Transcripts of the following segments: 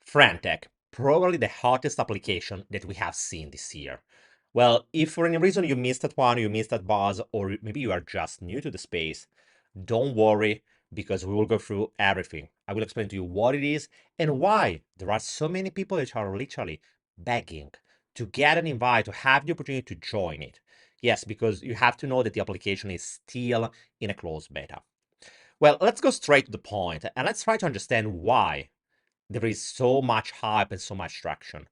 Friend.Tech, probably the hottest application that we have seen this year. Well, if for any reason you missed that one, you missed that buzz, or maybe you are just new to the space, don't worry because we will go through everything. I will explain to you what it is and why there are so many people that are literally begging to get an invite, to have the opportunity to join it. Yes, because you have to know that the application is still in a closed beta. Well, let's go straight to the point and let's try to understand why there is so much hype and so much traction.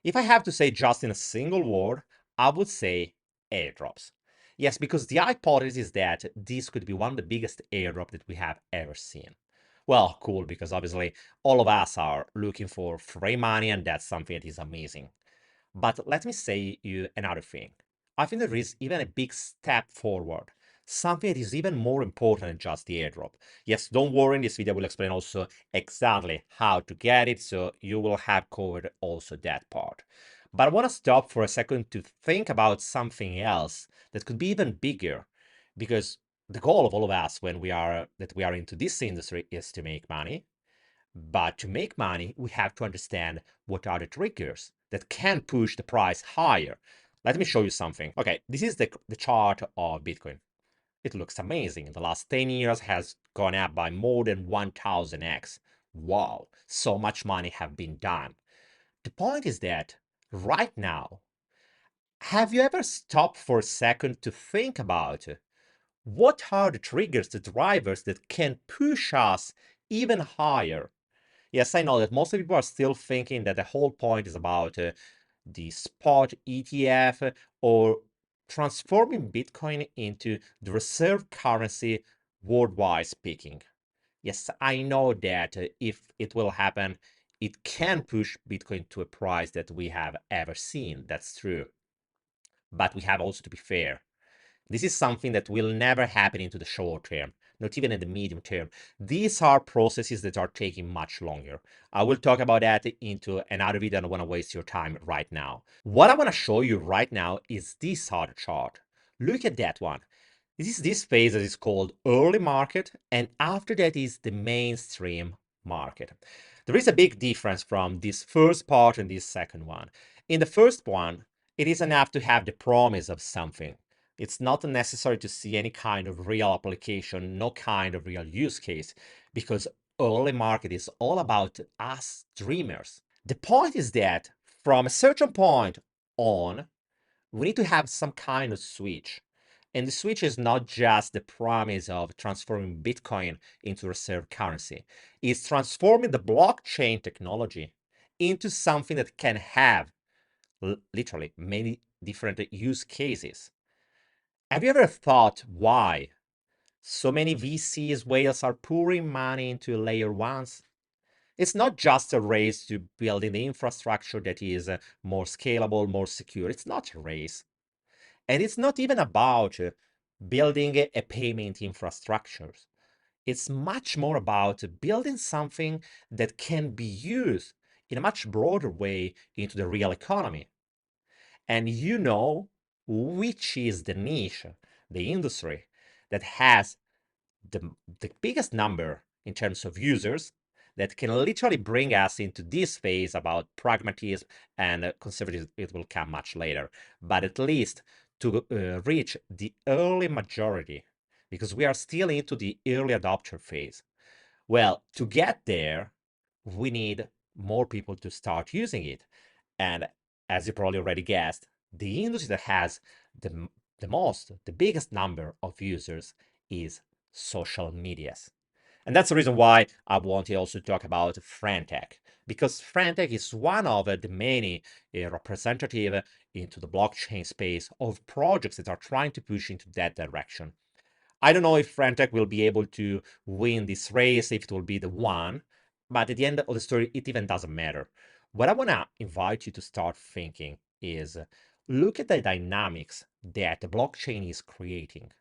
If I have to say just in a single word, I would say airdrops. Yes, because the hypothesis is that this could be one of the biggest airdrop that we have ever seen. Well, cool, because obviously all of us are looking for free money, and that's something that is amazing. But let me say you another thing. I think there is even a big step forward, something that is even more important than just the airdrop. Yes, don't worry, in this video I will explain also exactly how to get it, so you will have covered also that part. But I want to stop for a second to think about something else that could be even bigger, because the goal of all of us when we are into this industry is to make money. But to make money, we have to understand what are the triggers that can push the price higher. Let me show you something. Okay, this is the chart of Bitcoin. It looks amazing. In the last 10 years has gone up by more than 1000x. Wow, so much money have been done. The point is that right now, have you ever stopped for a second to think about what are the triggers, the drivers that can push us even higher? Yes, I know that most people are still thinking that the whole point is about the spot ETF or transforming Bitcoin into the reserve currency worldwide speaking. Yes, I know that if it will happen, it can push Bitcoin to a price that we have ever seen. That's true. But we have also to be fair. This is something that will never happen into the short term, not even in the medium term. These are processes that are taking much longer. I will talk about that into another video. I don't want to waste your time right now. What I want to show you right now is this other chart. Look at that one. This is this phase that is called early market, and after that is the mainstream market. There is a big difference from this first part and this second one. In the first one, it is enough to have the promise of something. It's not necessary to see any kind of real application, no kind of real use case, because early market is all about us dreamers. The point is that from a certain point on, we need to have some kind of switch. And the switch is not just the promise of transforming Bitcoin into reserve currency. It's transforming the blockchain technology into something that can have literally many different use cases. Have you ever thought why so many VCs whales are pouring money into layer ones? It's not just a race to building the infrastructure that is more scalable, more secure. It's not a race. And it's not even about building a payment infrastructure. It's much more about building something that can be used in a much broader way into the real economy. And you know which is the niche, the industry that has the biggest number in terms of users that can literally bring us into this phase about pragmatism and conservatism. It will come much later, but at least to reach the early majority, because we are still into the early adopter phase. Well, to get there, we need more people to start using it. And as you probably already guessed, the industry that has the biggest number of users is social medias. And that's the reason why I wanted also to talk about Friend.Tech, because Friend.Tech is one of the many representative into the blockchain space of projects that are trying to push into that direction. I don't know if Friend.Tech will be able to win this race, if it will be the one, but at the end of the story, it even doesn't matter. What I want to invite you to start thinking is look at the dynamics that the blockchain is creating.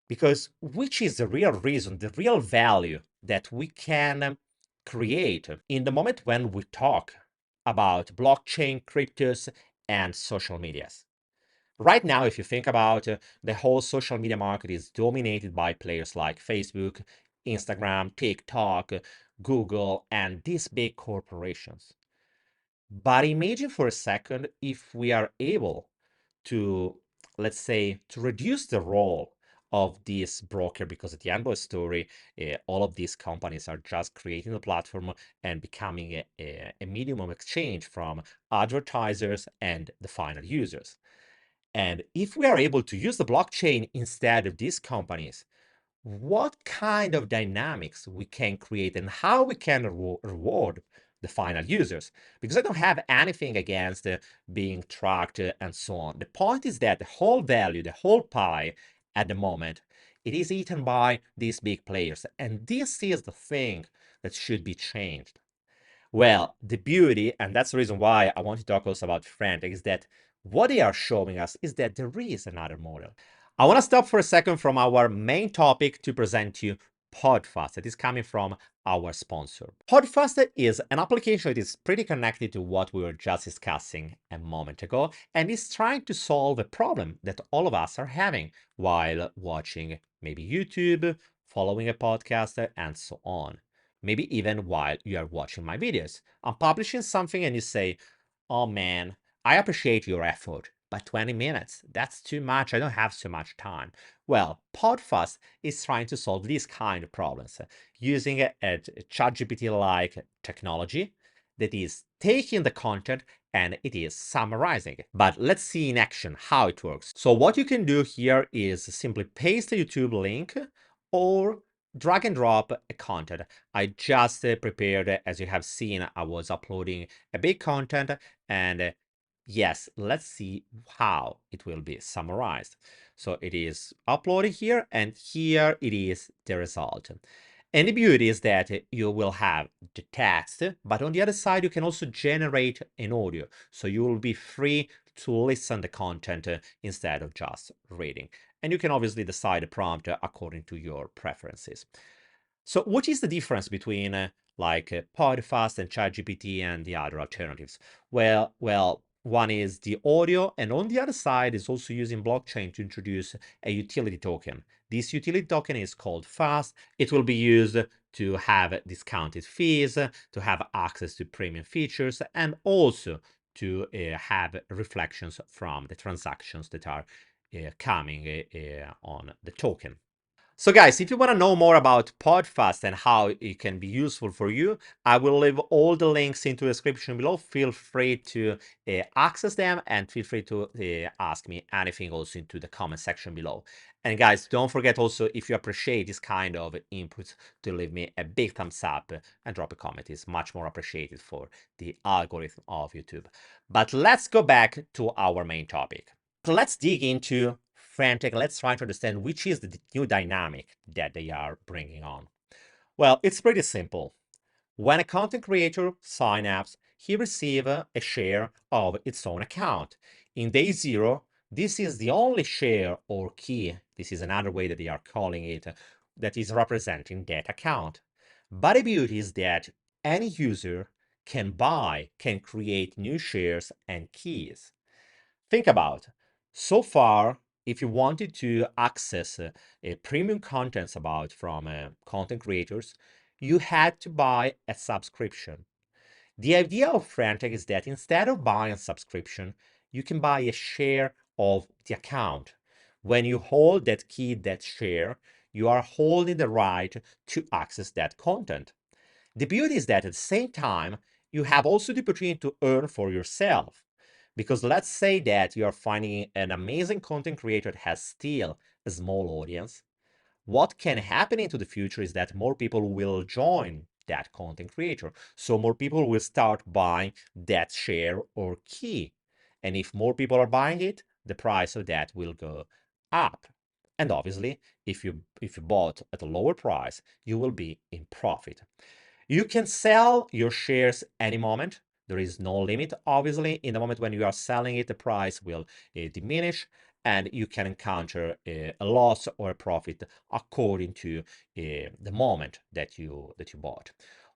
Because which is the real reason, the real value that we can create in the moment when we talk about blockchain, cryptos, and social medias. Right now, if you think about the whole social media market is dominated by players like Facebook, Instagram, TikTok, Google, and these big corporations. But imagine for a second if we are able to, let's say, to reduce the role of this broker, because at the end of the story, all of these companies are just creating a platform and becoming a medium of exchange from advertisers and the final users. And if we are able to use the blockchain instead of these companies, what kind of dynamics we can create and how we can reward the final users. Because I don't have anything against being tracked and so on. The point is that the whole value, the whole pie at the moment, it is eaten by these big players. And this is the thing that should be changed. Well, the beauty, and that's the reason why I want to talk also about Friend.Tech, is that what they are showing us is that there is another model. I want to stop for a second from our main topic to present you Podfast. That is coming from our sponsor. Podfast is an application that is pretty connected to what we were just discussing a moment ago, and is trying to solve a problem that all of us are having while watching maybe YouTube, following a podcast, and so on. Maybe even while you are watching my videos. I'm publishing something and you say, oh man, I appreciate your effort, but 20 minutes, that's too much. I don't have so much time. Well, Podfast is trying to solve these kind of problems using a ChatGPT-like technology that is taking the content and it is summarizing it. But let's see in action how it works. So what you can do here is simply paste a YouTube link or drag and drop a content. I just prepared, as you have seen, I was uploading a big content and yes, let's see how it will be summarized. So it is uploaded here and here it is the result. And the beauty is that you will have the text, but on the other side, you can also generate an audio. So you will be free to listen the content instead of just reading. And you can obviously decide the prompt according to your preferences. So what is the difference between Podfast and ChatGPT and the other alternatives? Well, one is the audio, and on the other side is also using blockchain to introduce a utility token. This utility token is called Fast. It will be used to have discounted fees, to have access to premium features, and also to have reflections from the transactions that are coming on the token. So guys, if you want to know more about Podfast and how it can be useful for you, I will leave all the links into the description below. Feel free to access them and feel free to ask me anything also into the comment section below. And guys, don't forget also, if you appreciate this kind of input, to leave me a big thumbs up and drop a comment. It's much more appreciated for the algorithm of YouTube. But let's go back to our main topic. So let's dig into Friend.Tech. Let's try to understand which is the new dynamic that they are bringing on. Well, it's pretty simple. When a content creator signs up, he receives a share of its own account. In day zero, this is the only share or key, this is another way that they are calling it, that is representing that account. But the beauty is that any user can buy, can create new shares and keys. Think about, so far, if you wanted to access premium contents about from content creators, you had to buy a subscription. The idea of Friend.Tech is that instead of buying a subscription, you can buy a share of the account. When you hold that key, that share, you are holding the right to access that content. The beauty is that at the same time, you have also the opportunity to earn for yourself. Because let's say that you are finding an amazing content creator that has still a small audience. What can happen into the future is that more people will join that content creator. So more people will start buying that share or key. And if more people are buying it, the price of that will go up. And obviously, if you bought at a lower price, you will be in profit. You can sell your shares any moment. There is no limit, obviously. In the moment when you are selling it, the price will diminish and you can encounter a loss or a profit according to the moment that you bought.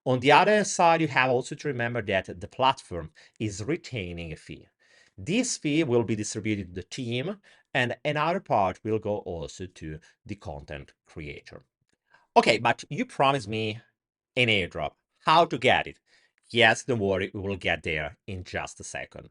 On the other side, you have also to remember that the platform is retaining a fee. This fee will be distributed to the team, and another part will go also to the content creator. Okay, but you promised me an airdrop. How to get it? Yes, don't worry, we will get there in just a second.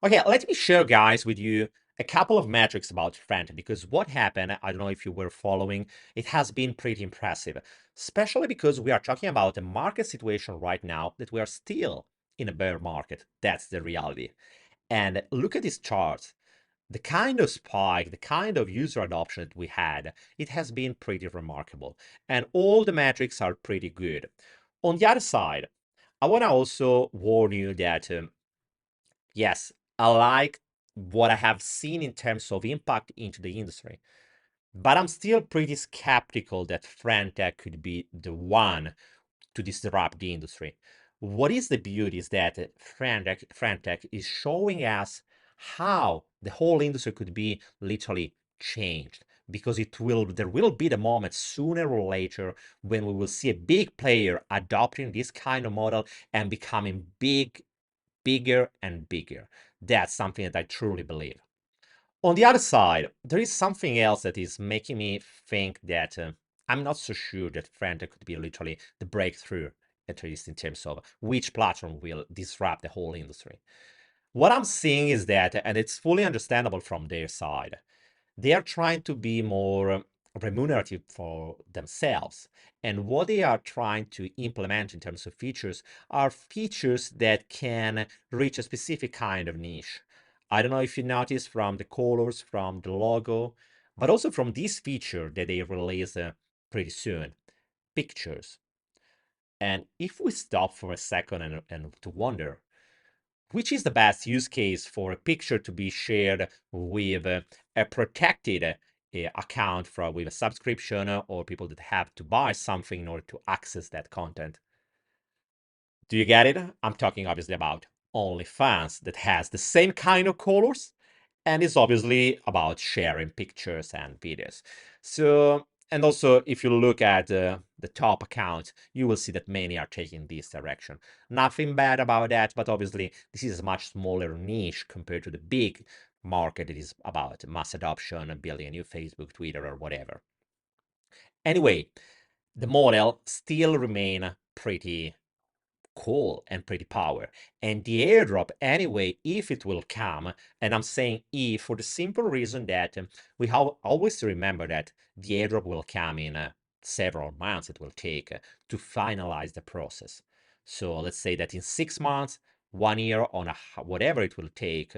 Okay, let me share, guys, with you a couple of metrics about Friend, because what happened, I don't know if you were following, it has been pretty impressive, especially because we are talking about a market situation right now that we are still in a bear market. That's the reality. And look at these charts. The kind of spike, the kind of user adoption that we had, it has been pretty remarkable. And all the metrics are pretty good. On the other side, I want to also warn you that yes, I like what I have seen in terms of impact into the industry, but I'm still pretty skeptical that Friend.Tech could be the one to disrupt the industry. What is the beauty is that Friend.Tech is showing us how the whole industry could be literally changed, because there will be the moment sooner or later when we will see a big player adopting this kind of model and becoming bigger and bigger. That's something that I truly believe. On the other side, there is something else that is making me think that I'm not so sure that Friend.Tech could be literally the breakthrough, at least in terms of which platform will disrupt the whole industry. What I'm seeing is that, and it's fully understandable from their side, they are trying to be more remunerative for themselves. And what they are trying to implement in terms of features are features that can reach a specific kind of niche. I don't know if you noticed from the colors, from the logo, but also from this feature that they release pretty soon, pictures. And if we stop for a second and to wonder, which is the best use case for a picture to be shared with a protected account with a subscription or people that have to buy something in order to access that content? Do you get it? I'm talking obviously about OnlyFans that has the same kind of colors and is obviously about sharing pictures and videos. So, and also if you look at the top accounts, you will see that many are taking this direction. Nothing bad about that, but obviously this is a much smaller niche compared to the big market that is about mass adoption, building a new Facebook, Twitter, or whatever. Anyway, the model still remain pretty cool and pretty power. And the airdrop, anyway, if it will come, and I'm saying if for the simple reason that we always remember that the airdrop will come in several months, it will take to finalize the process. So let's say that in 6 months, 1 year, on whatever it will take,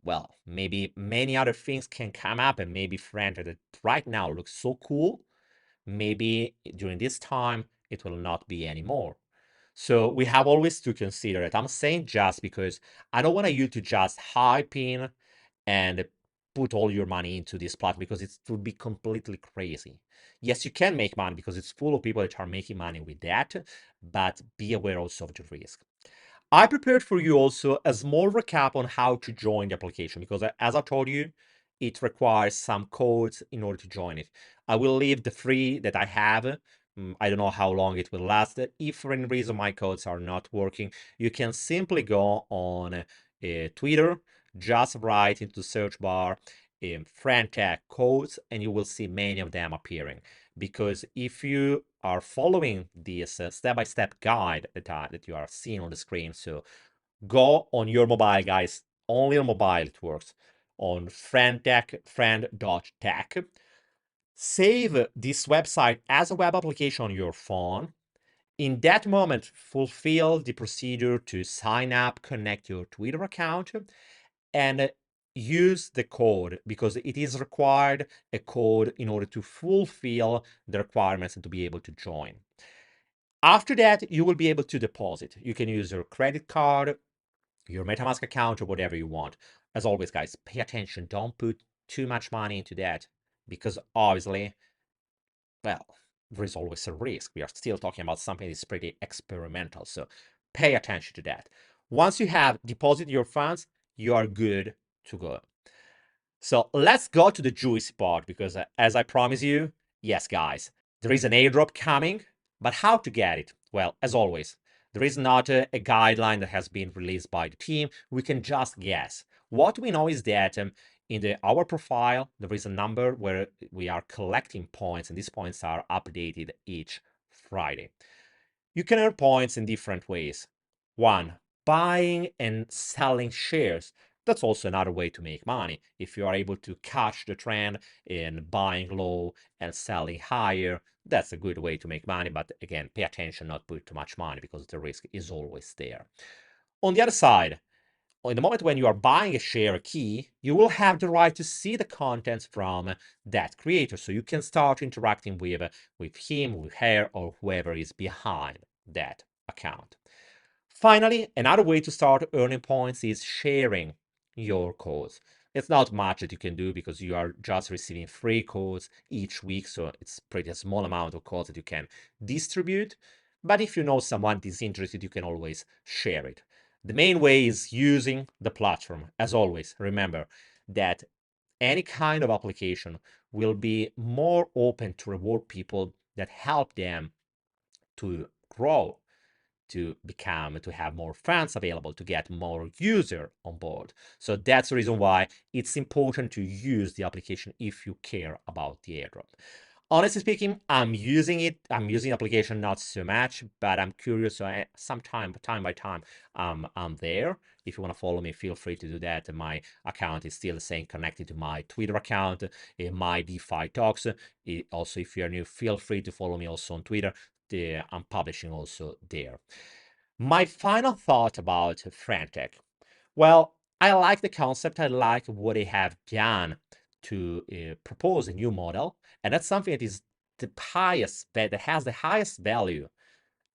well, maybe many other things can come up, and maybe Friend that right now looks so cool, maybe during this time it will not be anymore. So we have always to consider it. I'm saying just because I don't want you to just hype in and put all your money into this platform, because it would be completely crazy. Yes, you can make money because it's full of people that are making money with that, but be aware also of the risk. I prepared for you also a small recap on how to join the application, because as I told you, it requires some codes in order to join it. I will leave the free that I have. I don't know how long it will last. If for any reason my codes are not working, you can simply go on Twitter, just write into the search bar Friend.Tech codes, and you will see many of them appearing. Because if you are following this step-by-step guide that you are seeing on the screen, so go on your mobile, guys, only on mobile it works, on Friend.Tech, Friend.Tech, save this website as a web application on your phone. In that moment, fulfill the procedure to sign up, connect your Twitter account, and use the code, because it is required a code in order to fulfill the requirements and to be able to join. After that, you will be able to deposit. You can use your credit card, your MetaMask account, or whatever you want. As always, guys, pay attention. Don't put too much money into that, because obviously, well, there is always a risk. We are still talking about something that's pretty experimental, so pay attention to that. Once you have deposited your funds, you are good to go. So let's go to the juicy part, because as I promised you, yes, guys, there is an airdrop coming, but how to get it? Well, as always, there is not a guideline that has been released by the team. We can just guess. What we know is that our profile, there is a number where we are collecting points, and these points are updated each Friday. You can earn points in different ways. One, buying and selling shares. That's also another way to make money. If you are able to catch the trend in buying low and selling higher, that's a good way to make money. But again, pay attention, not put too much money because the risk is always there. On the other side, in the moment when you are buying a share key, you will have the right to see the contents from that creator. So you can start interacting with him, with her, or whoever is behind that account. Finally, another way to start earning points is sharing your codes. It's not much that you can do because you are just receiving free codes each week, so it's pretty a small amount of codes that you can distribute. But if you know someone is interested, you can always share it. The main way is using the platform. As always, remember that any kind of application will be more open to reward people that help them to grow, to have more funds available, to get more user on board. So that's the reason why it's important to use the application if you care about the airdrop. Honestly speaking, I'm using it. I'm using the application not so much, but I'm curious. So time by time, I'm there. If you want to follow me, feel free to do that. My account is still staying connected to my Twitter account, my DeFi talks. Also, if you're new, feel free to follow me also on Twitter. I'm publishing also there. My final thought about Friend.Tech. Well, I like the concept. I like what they have done to propose a new model, and that's something that is the highest that has the highest value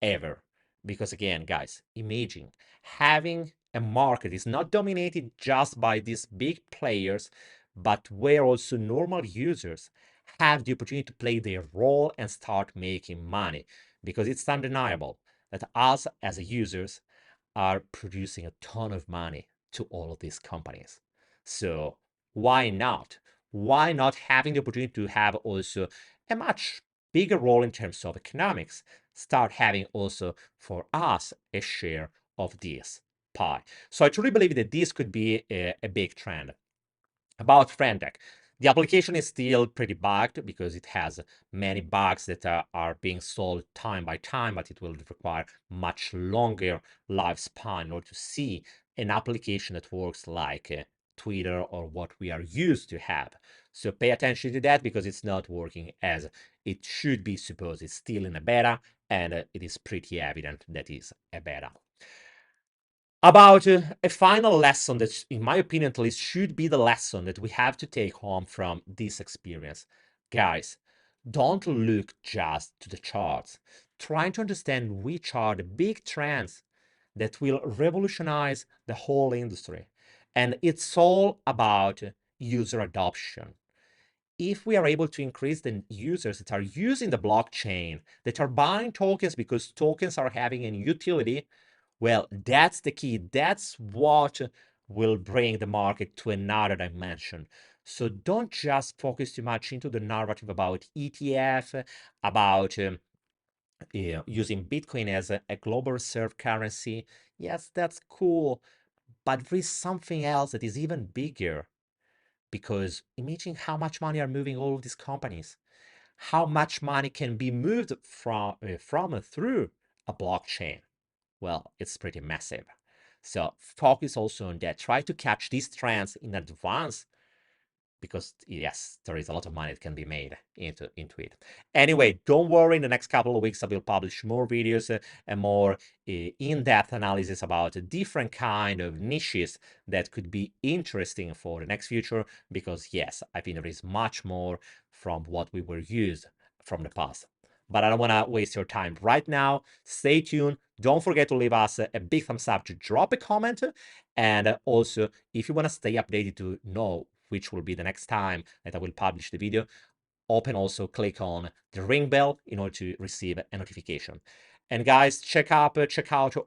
ever. Because again, guys, imagine having a market is not dominated just by these big players, but where also normal users have the opportunity to play their role and start making money. Because it's undeniable that us as users are producing a ton of money to all of these companies. So why not? Why not having the opportunity to have also a much bigger role in terms of economics, start having also for us a share of this pie? So I truly believe that this could be a big trend. About Friend.Tech, the application is still pretty bugged because it has many bugs that are being solved time by time, but it will require much longer lifespan in order to see an application that works like Twitter or what we are used to have. So pay attention to that because it's not working as it should be supposed. It's still in a beta, and it is pretty evident that it's a beta. About a final lesson that, in my opinion, at least should be the lesson that we have to take home from this experience. Guys, don't look just to the charts. Try to understand which are the big trends that will revolutionize the whole industry. And it's all about user adoption. If we are able to increase the users that are using the blockchain, that are buying tokens because tokens are having a utility, well, that's the key. That's what will bring the market to another dimension. So don't just focus too much into the narrative about ETF, about using Bitcoin as a global reserve currency. Yes, that's cool, but there is something else that is even bigger, because imagine how much money are moving all of these companies. How much money can be moved from through a blockchain? Well, it's pretty massive. So focus also on that. Try to catch these trends in advance, because yes, there is a lot of money that can be made into it. Anyway, don't worry. In the next couple of weeks, I will publish more videos and more in-depth analysis about different kind of niches that could be interesting for the next future. Because yes, I think there is much more from what we were used from the past. But I don't want to waste your time right now. Stay tuned. Don't forget to leave us a big thumbs up, to drop a comment, and also if you want to stay updated to know which will be the next time that I will publish the video, click on the ring bell in order to receive a notification. And guys, check out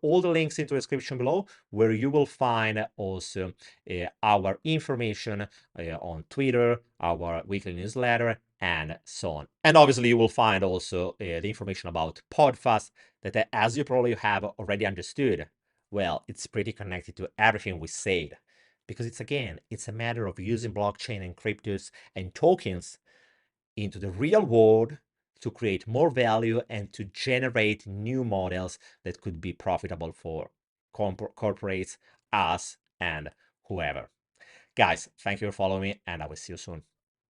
all the links into the description below, where you will find also our information on Twitter, our weekly newsletter, and so on. And obviously, you will find also the information about Podfast that, as you probably have already understood, well, it's pretty connected to everything we said. because it's a matter of using blockchain and cryptos and tokens into the real world to create more value and to generate new models that could be profitable for corporates, us, and whoever. Guys, thank you for following me, and I will see you soon.